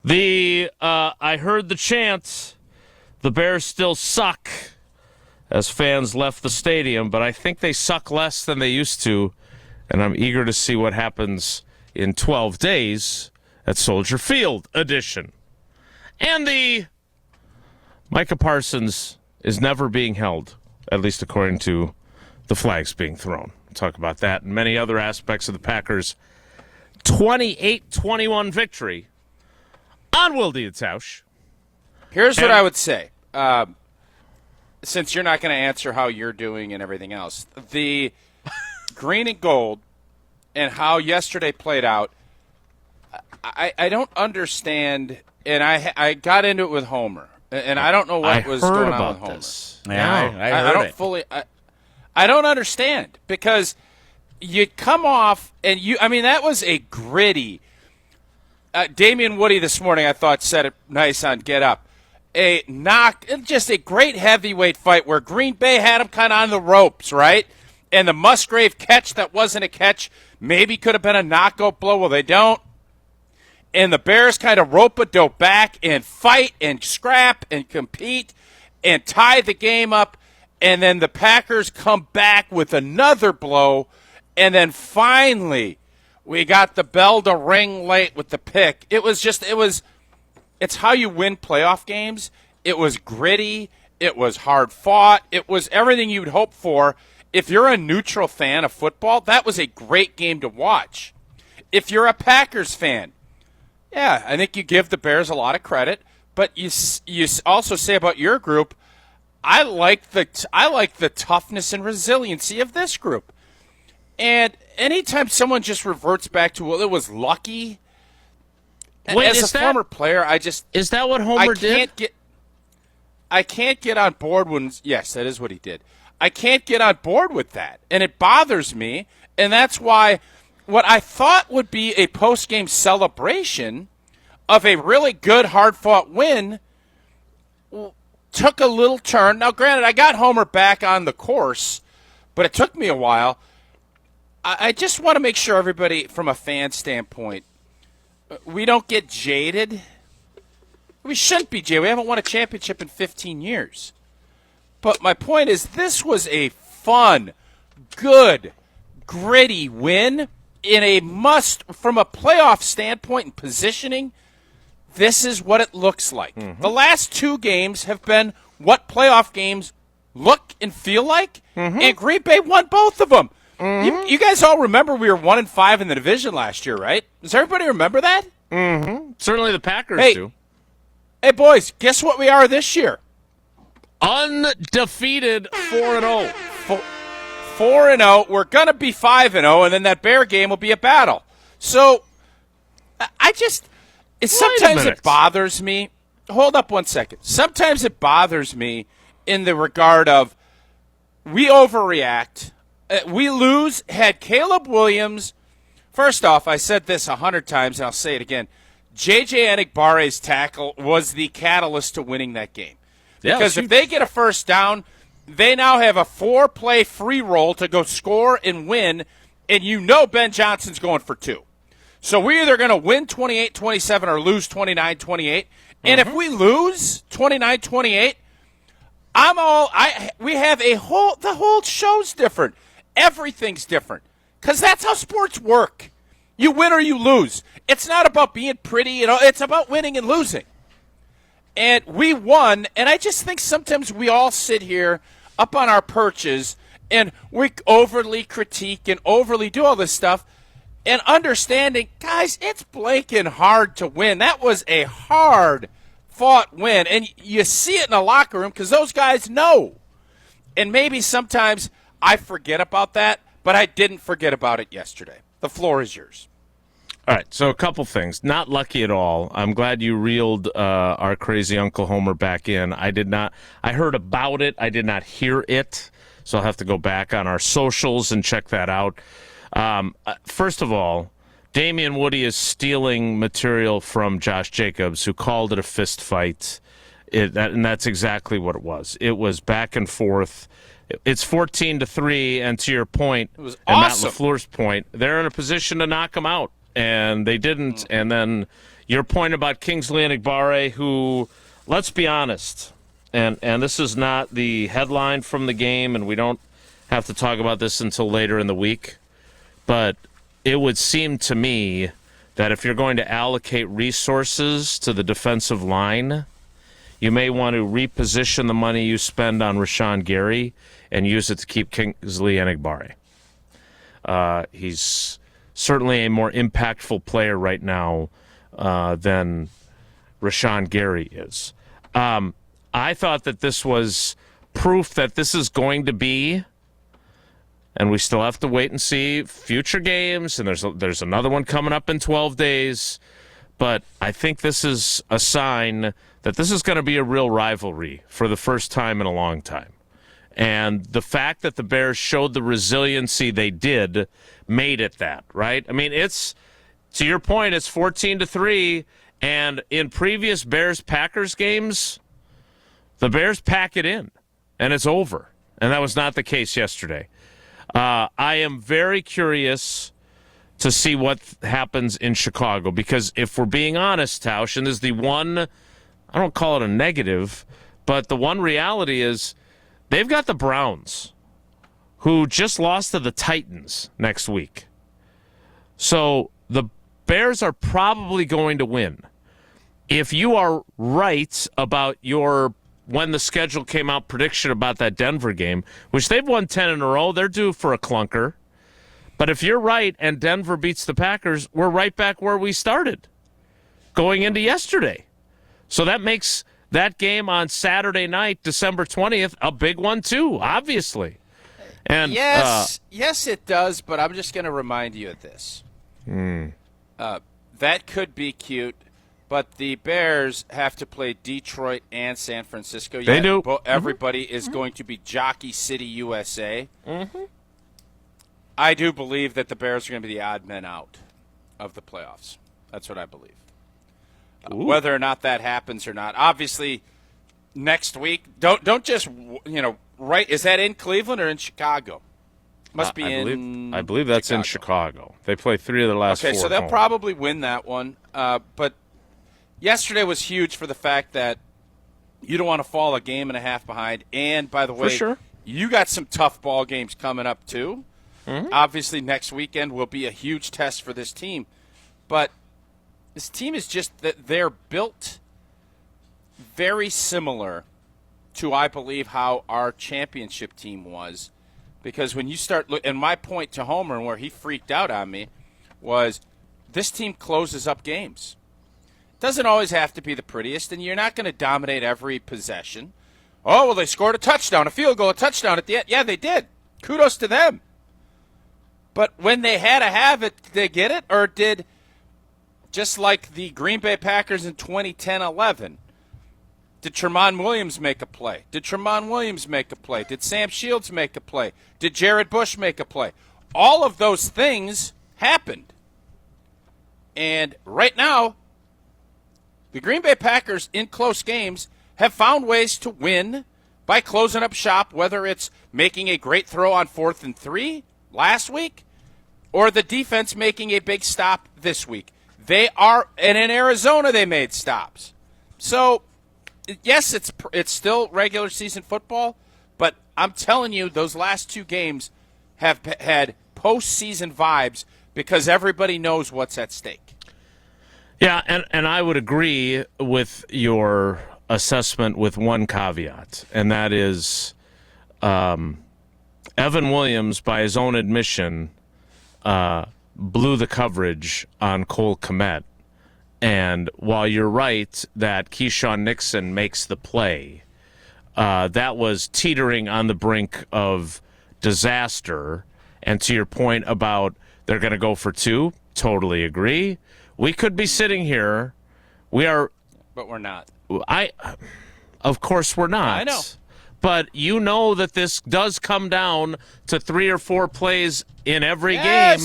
I heard the chant, the Bears still suck, as fans left the stadium, but I think they suck less than they used to, and I'm eager to see what happens in 12 days at Soldier Field edition. And the Micah Parsons is never being held, at least according to the flags being thrown. We'll talk about that and many other aspects of the Packers' 28-21 victory on Wilde Tausch. Here's what I would say. Since you're not going to answer how you're doing and everything else, the green and gold and how yesterday played out, I don't understand, and I got into it with Homer, and I don't know what was going on with Homer. This. Yeah, No. I don't fully. I don't understand, because you come off and that was a gritty. Damian Woody this morning, I thought, said it nice on Get Up. Just a great heavyweight fight where Green Bay had him kind of on the ropes, right? And the Musgrave catch that wasn't a catch maybe could have been a knockout blow. Well, they don't. And the Bears kind of rope-a-dope back and fight and scrap and compete and tie the game up. And then the Packers come back with another blow. And then finally, we got the bell to ring late with the pick. It's how you win playoff games. It was gritty. It was hard fought. It was everything you'd hope for. If you're a neutral fan of football, that was a great game to watch. If you're a Packers fan, yeah, I think you give the Bears a lot of credit, but you also say about your group, I like the toughness and resiliency of this group. And anytime someone just reverts back to, well, it was lucky. Wait, as a former player, is that what Homer did? I can't get on board when. Yes, that is what he did. I can't get on board with that, and it bothers me. And that's why what I thought would be a post-game celebration of a really good, hard-fought win took a little turn. Now, granted, I got Homer back on the course, but it took me a while. I just want to make sure everybody, from a fan standpoint, we don't get jaded. We shouldn't be jaded. We haven't won a championship in 15 years. But my point is, this was a fun, good, gritty win in a must from a playoff standpoint and positioning. This is what it looks like. Mm-hmm. The last two games have been what playoff games look and feel like, and Green Bay won both of them. Mm-hmm. You guys all remember we were 1-5 in the division last year, right? Does everybody remember that? Mm-hmm. Certainly the Packers do. Hey, boys, guess what we are this year? Undefeated 4-0. 4-0. We're going to be 5-0, and then that Bear game will be a battle. So sometimes it bothers me. Hold up one second. Sometimes it bothers me in the regard of we overreact. We lose. Had Caleb Williams. First off, I said this 100 times, and I'll say it again. J.J. Enikbare's tackle was the catalyst to winning that game. Because if they get a first down, they now have a 4-play free roll to go score and win, and Ben Johnson's going for 2. So we're either going to win 28-27 or lose 29-28. And if we lose 29-28, the whole show's different. Everything's different. Because that's how sports work. You win or you lose. It's not about being pretty, it's about winning and losing. And we won, and I just think sometimes we all sit here up on our perches and we overly critique and overly do all this stuff and understanding, guys, it's blanking hard to win. That was a hard-fought win, and you see it in the locker room because those guys know. And maybe sometimes I forget about that, but I didn't forget about it yesterday. The floor is yours. All right, so a couple things. Not lucky at all. I'm glad you reeled our crazy Uncle Homer back in. I heard about it. I did not hear it, so I'll have to go back on our socials and check that out. First of all, Damian Woody is stealing material from Josh Jacobs, who called it a fist fight, and that's exactly what it was. It was back and forth. It's 14-3, and to your point, it was and awesome. Matt LaFleur's point, they're in a position to knock him out. And they didn't. And then your point about Kingsley Enagbare, who, let's be honest, and this is not the headline from the game, and we don't have to talk about this until later in the week, but it would seem to me that if you're going to allocate resources to the defensive line, you may want to reposition the money you spend on Rashawn Gary and use it to keep Kingsley Enagbare. He's certainly a more impactful player right now than Rashawn Gary is. I thought that this was proof that this is going to be, and we still have to wait and see future games, and there's another one coming up in 12 days, but I think this is a sign that this is going to be a real rivalry for the first time in a long time. And the fact that the Bears showed the resiliency they did made it that, right? I mean, it's, to your point, it's 14-3, and in previous Bears-Packers games, the Bears pack it in, and it's over. And that was not the case yesterday. I am very curious to see what happens in Chicago, because if we're being honest, Tausch, and this is the one, I don't call it a negative, but the one reality is they've got the Browns, who just lost to the Titans next week. So the Bears are probably going to win. If you are right about your, when the schedule came out, prediction about that Denver game, which they've won 10 in a row, they're due for a clunker. But if you're right and Denver beats the Packers, we're right back where we started going into yesterday. So that makes that game on Saturday night, December 20th, a big one too, obviously. And yes, it does, but I'm just going to remind you of this. That could be cute, but the Bears have to play Detroit and San Francisco. They do. Everybody is going to be Jockey City, USA. I do believe that the Bears are going to be the odd men out of the playoffs. That's what I believe. Whether or not that happens or not, obviously, next week. Don't just right. Is that in Cleveland or in Chicago? Must be I believe that's Chicago. in Chicago. They play 3 of their last 4. Okay, so they'll home. probably win that one. But yesterday was huge for the fact that you don't want to fall a game and a half behind. And by the way, sure. You got some tough ball games coming up too. Obviously, next weekend will be a huge test for this team. But this team is just that they're built very similar to, I believe, how our championship team was. Because when you start and my point to Homer and where he freaked out on me was this team closes up games. Doesn't always have to be the prettiest, and you're not going to dominate every possession. Oh, well, they scored a touchdown, a field goal, a touchdown at the end. Yeah, they did. Kudos to them. But when they had to have it, did they get it? Or did, just like the Green Bay Packers in 2010-11, did Tremont Williams make a play? Did Tremont Williams make a play? Did Sam Shields make a play? Did Jared Bush make a play? All of those things happened. And right now, the Green Bay Packers in close games have found ways to win by closing up shop, whether it's making a great throw on 4th and 3 last week or the defense making a big stop this week. They are, and in Arizona they made stops. So, yes, it's still regular season football, but I'm telling you, those last 2 games have had postseason vibes because everybody knows what's at stake. Yeah, and I would agree with your assessment with one caveat, and that is Evan Williams, by his own admission, blew the coverage on Cole Kmet. And while you're right that Keyshawn Nixon makes the play, that was teetering on the brink of disaster. And to your point about they're going to go for 2, totally agree. We could be sitting here. We are. But we're not. Of course we're not. I know. But you know that this does come down to 3 or 4 plays in every game,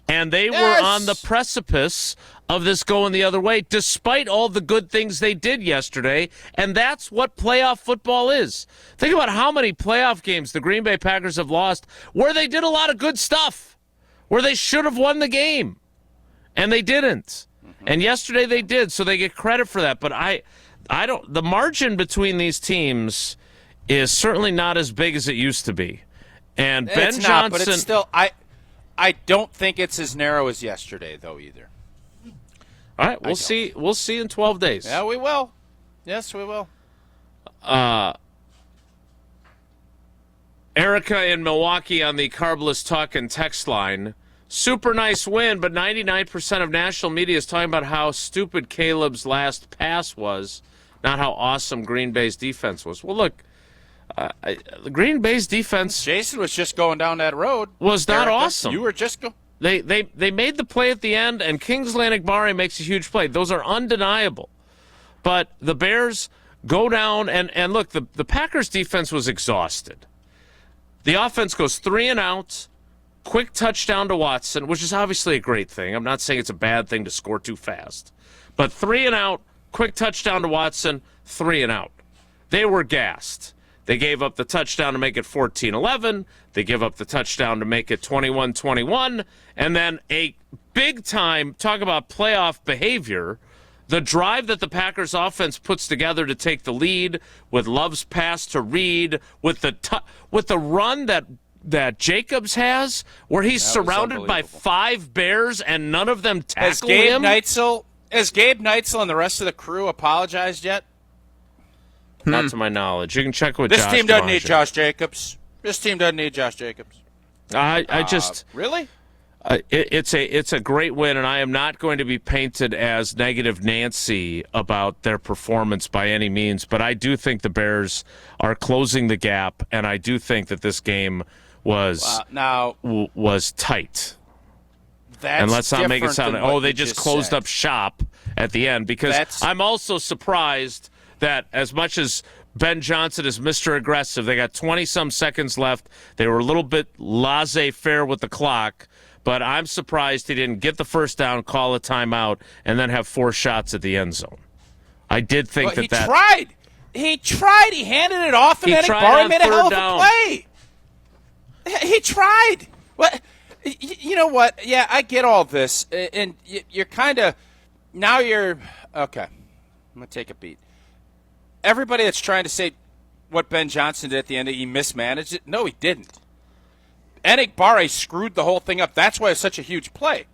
and they were on the precipice of this going the other way, despite all the good things they did yesterday, and that's what playoff football is. Think about how many playoff games the Green Bay Packers have lost where they did a lot of good stuff, where they should have won the game, and they didn't. And yesterday they did, so they get credit for that. But I don't. The margin between these teams is certainly not as big as it used to be. And Ben it's Johnson, not, but it's still. I don't think it's as narrow as yesterday, though, either. All right, we'll see. We'll see in 12 days. Yeah, we will. Yes, we will. Erica in Milwaukee on the Carbless Talk and text line. Super nice win, but 99% of national media is talking about how stupid Caleb's last pass was, not how awesome Green Bay's defense was. Well, look, Green Bay's defense. Jason was just going down that road. Was not awesome. You were just going. They made the play at the end, and Kingsley Enagbare makes a huge play. Those are undeniable. But the Bears go down, and look, the Packers' defense was exhausted. The offense goes 3 and out, quick touchdown to Watson, which is obviously a great thing. I'm not saying it's a bad thing to score too fast. But 3 and out, quick touchdown to Watson, 3 and out. They were gassed. They gave up the touchdown to make it 14-11. They give up the touchdown to make it 21-21. And then a big-time, talk about playoff behavior, the drive that the Packers offense puts together to take the lead with Love's pass to Reed, with the run that Jacobs has, where he's surrounded by 5 Bears and none of them tackle him. Has Gabe Neitzel and the rest of the crew apologized yet? Not to my knowledge. You can check with this Josh team doesn't DiMaggio. need Josh Jacobs. This team doesn't need Josh Jacobs. I just really. It's a great win, and I am not going to be painted as negative Nancy about their performance by any means, but I do think the Bears are closing the gap, and I do think that this game was tight. And let's not make it sound like, they just closed up shop at the end, because I'm also surprised that as much as Ben Johnson is Mr. Aggressive, they got 20-some seconds left. They were a little bit laissez-faire with the clock, but I'm surprised he didn't get the first down, call a timeout, and then have 4 shots at the end zone. I did think He tried. He tried. He handed it off, and Enagbare made a hell of a play. He tried. What? You know what? Yeah, I get all this, and you're kind of now you're okay. I'm gonna take a beat. Everybody that's trying to say what Ben Johnson did at the end, he mismanaged it. No, he didn't. Enagbare screwed the whole thing up. That's why it's such a huge play.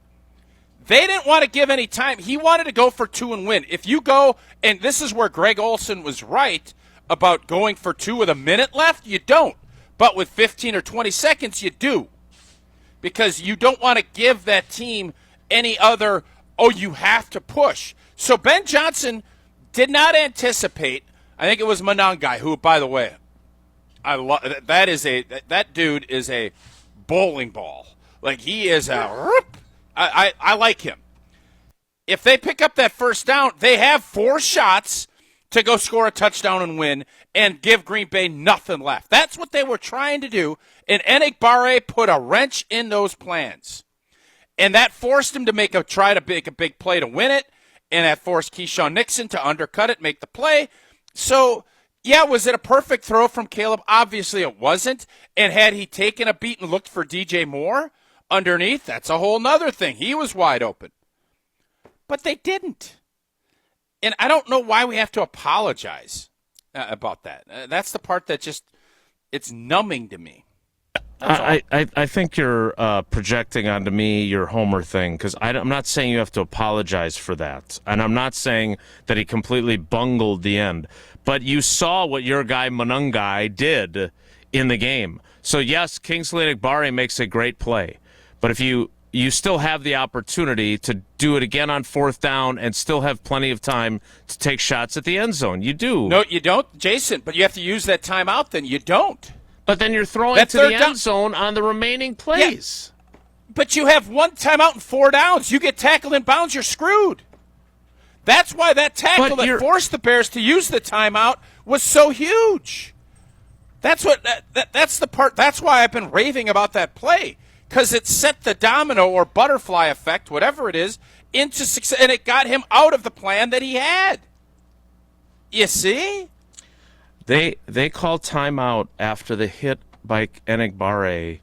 They didn't want to give any time. He wanted to go for 2 and win. If you go, and this is where Greg Olson was right about going for 2 with a minute left, you don't. But with 15 or 20 seconds, you do. Because you don't want to give that team any other, you have to push. So Ben Johnson did not anticipate, I think it was Monangai, who, by the way, that dude is a bowling ball. Like, he is I like him. If they pick up that first down, they have 4 shots to go score a touchdown and win and give Green Bay nothing left. That's what they were trying to do, and Enagbare put a wrench in those plans. And that forced him to try to make a big play to win it, and that forced Keyshawn Nixon to undercut it, make the play. So, yeah, was it a perfect throw from Caleb? Obviously it wasn't. And had he taken a beat and looked for DJ Moore underneath, that's a whole nother thing. He was wide open. But they didn't. And I don't know why we have to apologize about that. That's the part that it's numbing to me. I think you're projecting onto me your Homer thing, because I'm not saying you have to apologize for that. And I'm not saying that he completely bungled the end. But you saw what your guy Monangai did in the game. So, yes, Kingsley Enagbare makes a great play. But if you still have the opportunity to do it again on 4th down and still have plenty of time to take shots at the end zone. You do. No, you don't, Jason. But you have to use that timeout then. You don't. But then you're throwing to the end zone on the remaining plays. Yeah. But you have 1 timeout and 4 downs. You get tackled in bounds, you're screwed. That's why that tackle that forced the Bears to use the timeout was so huge. That's the part. That's why I've been raving about that play, because it set the domino or butterfly effect, whatever it is, into success, and it got him out of the plan that he had. You see? They call timeout after the hit by Enagbare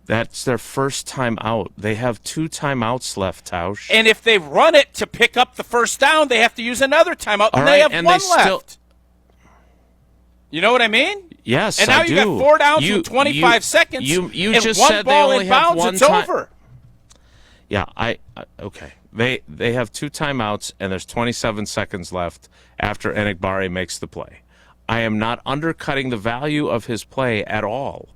That's their first time out. They have 2 timeouts left, Tausch. And if they run it to pick up the first down, they have to use another timeout, and they have one left. You know what I mean? Yes, and now I you do. got 4 downs with 25 seconds. You and just one said ball they only in have bounds, one it's time. over. Yeah, okay. They have 2 timeouts, and there's 27 seconds left after Enigbare makes the play. I am not undercutting the value of his play at all.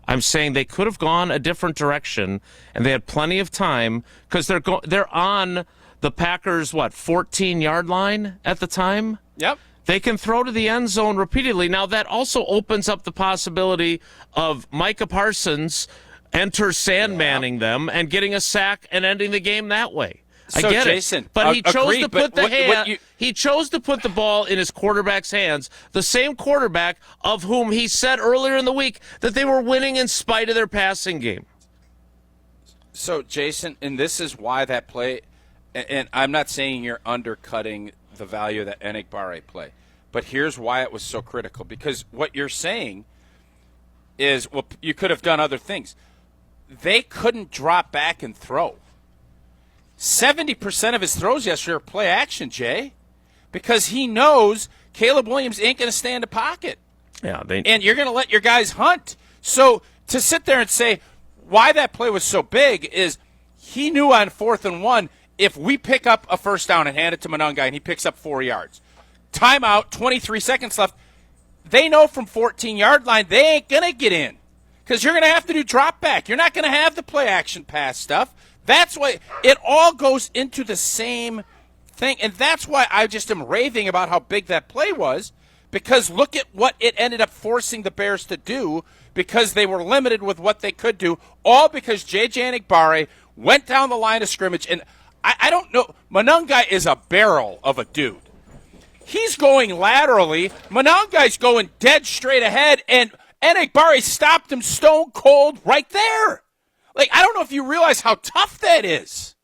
I'm saying they could have gone a different direction, and they had plenty of time because they're on the Packers' 14-yard line at the time. Yep. They can throw to the end zone repeatedly. Now that also opens up the possibility of Micah Parsons sandmanning them and getting a sack and ending the game that way. I get Jason, it, but he chose agreed, to put he chose to put the ball in his quarterback's hands, the same quarterback of whom he said earlier in the week that they were winning in spite of their passing game. So, Jason, and this is why that play, and I'm not saying you're undercutting the value of that Enigbare play, but here's why it was so critical. Because what you're saying is, well, you could have done other things. They couldn't drop back and throw. 70% of his throws yesterday are play action, Jay, because he knows Caleb Williams ain't going to stay in the pocket. Yeah, and you're going to let your guys hunt. So to sit there and say why that play was so big is he knew on 4th and 1, if we pick up a first down and hand it to Monangai and he picks up 4 yards, timeout, 23 seconds left, they know from 14-yard line they ain't going to get in because you're going to have to do drop back. You're not going to have the play action pass stuff. That's why it all goes into the same thing, and that's why I just am raving about how big that play was, because look at what it ended up forcing the Bears to do because they were limited with what they could do, all because J.J. Enigbare went down the line of scrimmage, and I don't know. Monangai is a barrel of a dude. He's going laterally. Monangai's going dead straight ahead, and Enigbare stopped him stone cold right there. Like, I don't know if you realize how tough that is.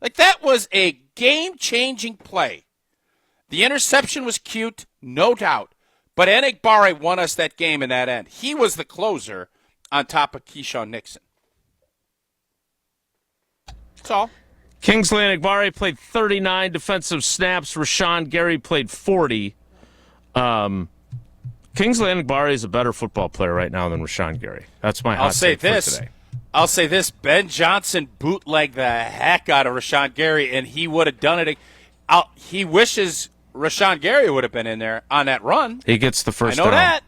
Like, that was a game-changing play. The interception was cute, no doubt. But Enigbare won us that game in that end. He was the closer on top of Keyshawn Nixon. That's all. Kingsley Enigbare played 39 defensive snaps. Rashawn Gary played 40. Kingsley Enigbare is a better football player right now than Rashawn Gary. That's my hot take for today. I'll say this. Ben Johnson bootlegged the heck out of Rashawn Gary, and he would have done it. He wishes Rashawn Gary would have been in there on that run. He gets the first down. I know that.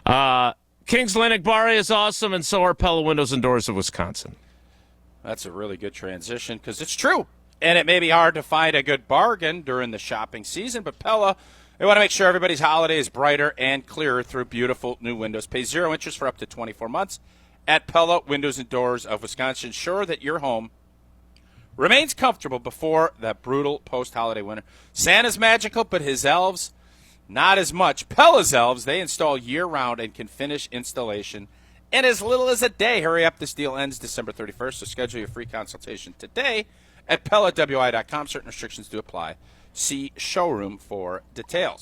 Mm-hmm. Kingsley Enigbare is awesome, and so are Pella Windows and Doors of Wisconsin. That's a really good transition because it's true. And it may be hard to find a good bargain during the shopping season, but Pella, they want to make sure everybody's holiday is brighter and clearer through beautiful new windows. Pay 0 interest for up to 24 months. At Pella Windows and Doors of Wisconsin, ensure that your home remains comfortable before that brutal post-holiday winter. Santa's magical, but his elves, not as much. Pella's elves, they install year-round and can finish installation in as little as a day. Hurry up, this deal ends December 31st, so schedule your free consultation today at PellaWI.com. Certain restrictions do apply. See showroom for details.